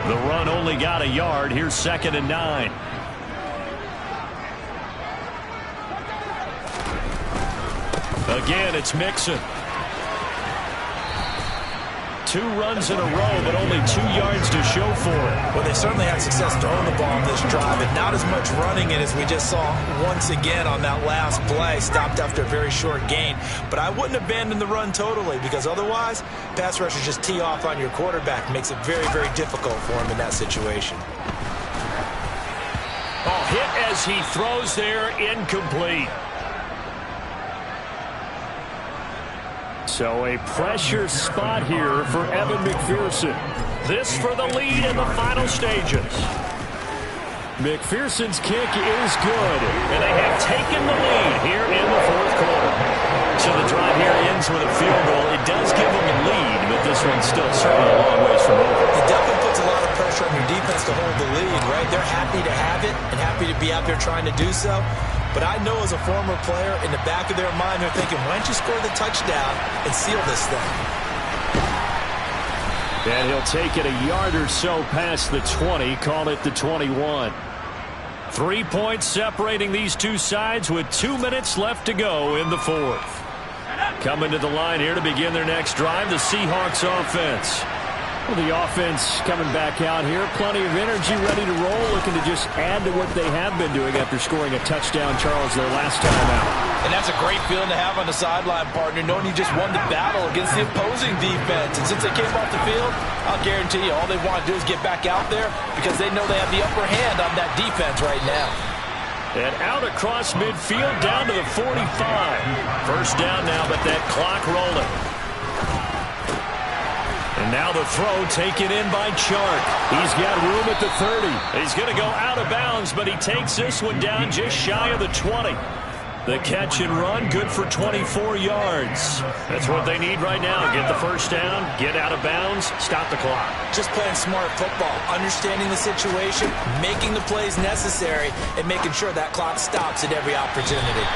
The run only got a yard. Here's 2nd and 9. Again, it's Mixon. 2 runs in a row, but only 2 yards to show for it. Well, they certainly had success throwing the ball on this drive, and not as much running it as we just saw once again on that last play. Stopped after a very short gain. But I wouldn't abandon the run totally, because otherwise, pass rushers just tee off on your quarterback. Makes it very, very difficult for him in that situation. Oh, hit as he throws there, incomplete. So a pressure spot here for Evan McPherson. This for the lead in the final stages. McPherson's kick is good, and they have taken the lead here in the 4th quarter. So the drive here ends with a field goal. It does give them a lead, but this one's still certainly a long ways from over. It definitely puts a lot of pressure on your defense to hold the lead, right? They're happy to have it and happy to be out there trying to do so. But I know as a former player, in the back of their mind, they're thinking, why don't you score the touchdown and seal this thing? And he'll take it a yard or so past the 20, call it the 21. 3 points separating these two sides with 2 minutes left to go in the 4th. Coming to the line here to begin their next drive, the Seahawks offense. Well, the offense coming back out here. Plenty of energy, ready to roll, looking to just add to what they have been doing after scoring a touchdown, Charles, their last time out. And that's a great feeling to have on the sideline, partner, knowing you just won the battle against the opposing defense. And since they came off the field, I'll guarantee you all they want to do is get back out there because they know they have the upper hand on that defense right now. And out across midfield down to the 45. First down now, but that clock rolling. And now the throw taken in by Chark. He's got room at the 30. He's going to go out of bounds, but he takes this one down just shy of the 20. The catch and run, good for 24 yards. That's what they need right now. Get the first down, get out of bounds, stop the clock. Just playing smart football, understanding the situation, making the plays necessary, and making sure that clock stops at every opportunity.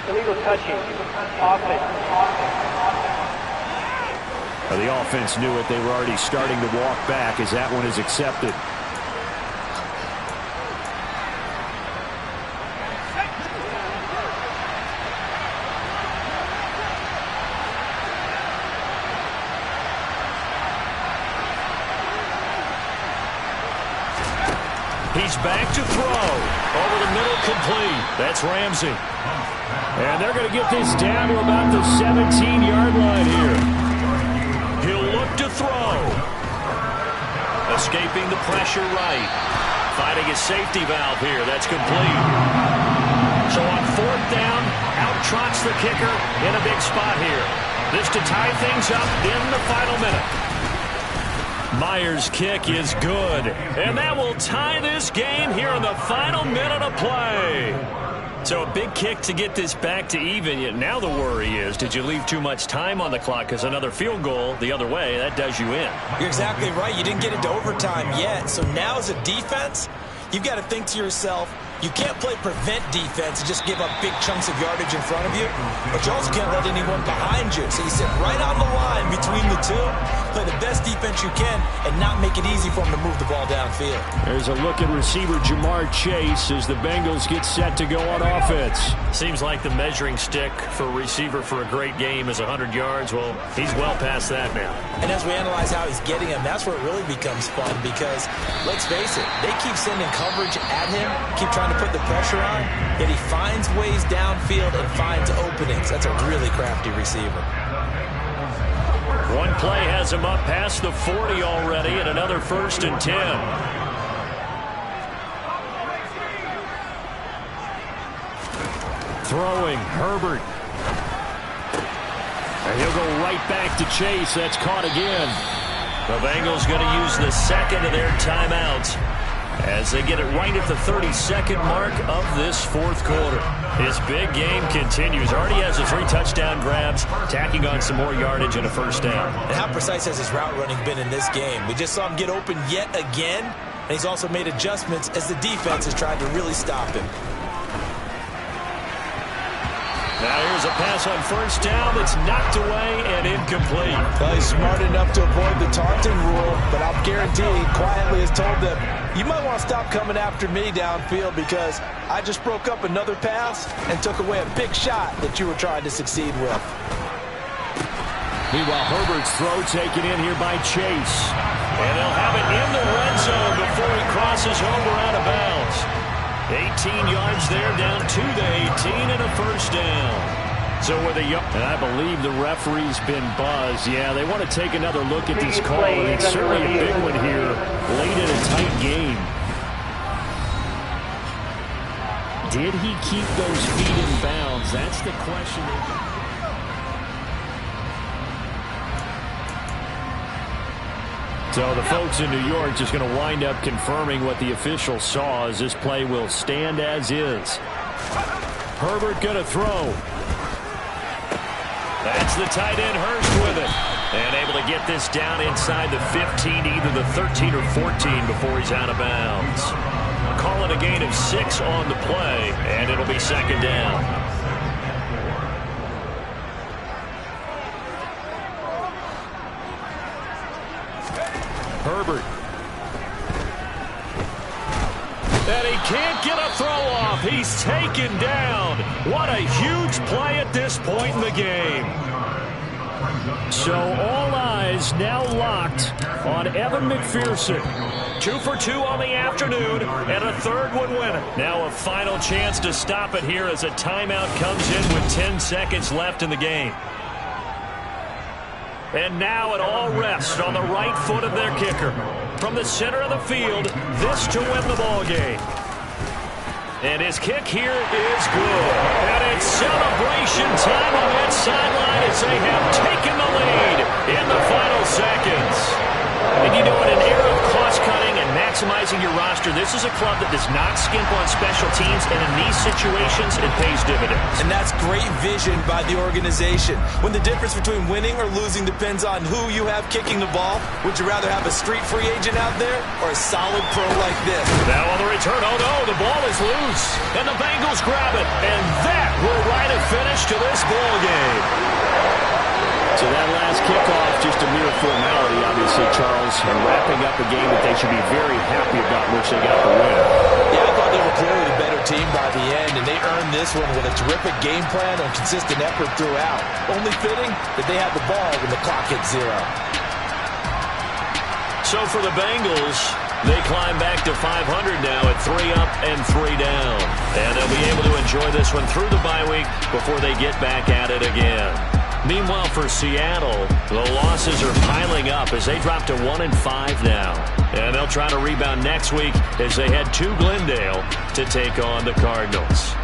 Illegal touching. Offense. Well, the offense knew it. They were already starting to walk back as that one is accepted. He's back to throw. Over the middle, complete. That's Ramsey. And they're going to get this down to about the 17-yard line here. He'll look to throw. Escaping the pressure right. Finding his safety valve here. That's complete. So on 4th down, out trots the kicker in a big spot here. This to tie things up in the final minute. Myers' kick is good. And that will tie this game here in the final minute of play. So a big kick to get this back to even. Yet now the worry is, did you leave too much time on the clock? Because another field goal the other way, that does you in. You're exactly right. You didn't get into overtime yet. So now as a defense, you've got to think to yourself, you can't play prevent defense and just give up big chunks of yardage in front of you, but you also can't let anyone behind you. So you sit right on the line between the two, play the best defense you can, and not make it easy for them to move the ball downfield. There's a look at receiver Jamar Chase as the Bengals get set to go on offense. Seems like the measuring stick for a receiver for a great game is 100 yards. Well, he's well past that now. And as we analyze how he's getting them, that's where it really becomes fun because, let's face it, they keep sending coverage at him, keep trying to put the pressure on, yet he finds ways downfield and finds openings. That's a really crafty receiver. One play has him up past the 40 already, and another 1st and 10. Throwing, Herbert. And he'll go right back to Chase. That's caught again. The Bengals going to use the second of their timeouts as they get it right at the 32nd mark of this 4th quarter. His big game continues. Already has the 3 touchdown grabs, tacking on some more yardage and a 1st down. And how precise has his route running been in this game? We just saw him get open yet again. And he's also made adjustments as the defense has tried to really stop him. Now here's a pass on first down that's knocked away and incomplete. Well, he's smart enough to avoid the taunting rule, but I'll guarantee he quietly has told them, you might want to stop coming after me downfield because I just broke up another pass and took away a big shot that you were trying to succeed with. Meanwhile, Herbert's throw taken in here by Chase. And they'll have it in the red zone before he crosses over out of bounds. 18 yards there, down to the 18 and a first down. So with and I believe the referee's been buzzed. Yeah, they want to take another look at this call. And it's certainly a big one here late in a tight game. Did he keep those feet in bounds? That's the question. So the folks in New York just going to wind up confirming what the official saw as this play will stand as is. Herbert going to throw. That's the tight end Hurst with it. And able to get this down inside the 15, either the 13 or 14 before he's out of bounds. Call it a gain of 6 on the play, and it'll be second down. Herbert. And he can't get a throw off. He's taken down. What a huge play at this point in the game. So all eyes now locked on Evan McPherson. 2 for 2 on the afternoon, and a third would win it. Now a final chance to stop it here as a timeout comes in with 10 seconds left in the game. And now it all rests on the right foot of their kicker. From the center of the field, this to win the ball game. And his kick here is good. And it's celebration time on that sideline as they have taken the lead in the final seconds. And you know, in an era of cost-cutting and maximizing your roster, this is a club that does not skimp on special teams, and in these situations, it pays dividends. And that's great vision by the organization. When the difference between winning or losing depends on who you have kicking the ball, would you rather have a street free agent out there or a solid pro like this? Now on the return, oh no, the ball is loose. And the Bengals grab it. And that will write a finish to this ball game. So that last kickoff, just a mere formality, obviously, Charles, and wrapping up a game that they should be very happy about, which they got the win. Yeah, I thought they were clearly the better team by the end, and they earned this one with a terrific game plan and consistent effort throughout. Only fitting that they had the ball when the clock hit 0. So for the Bengals, they climb back to 500 now at 3 up and 3 down. And they'll be able to enjoy this one through the bye week before they get back at it again. Meanwhile, for Seattle, the losses are piling up as they drop to 1-5 now. And they'll try to rebound next week as they head to Glendale to take on the Cardinals.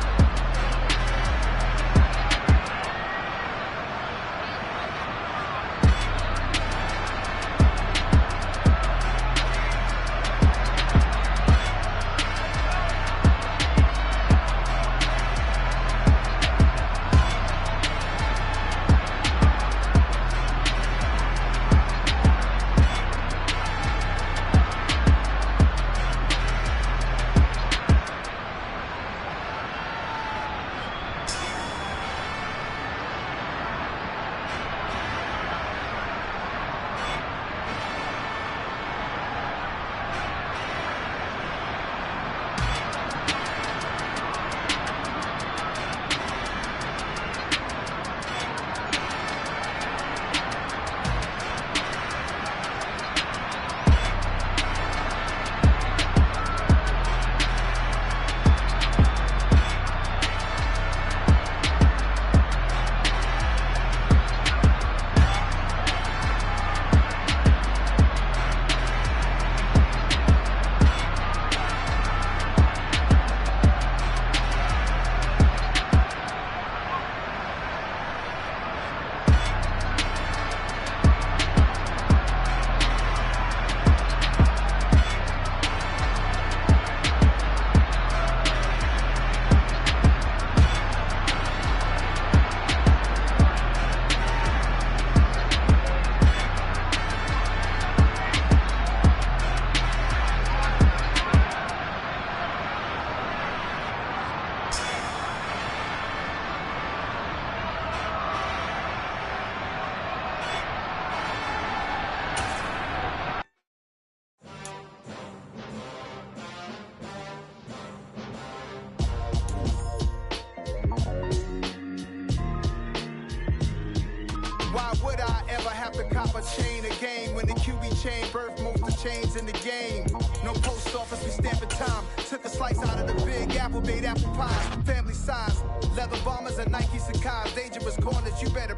chain of game. When the QB chain birthed most of chains in the game. No post office, we stamping time. Took a slice out of the big apple, made apple pies. Family size, leather bombers and Nike Sacai's. Dangerous corners, you better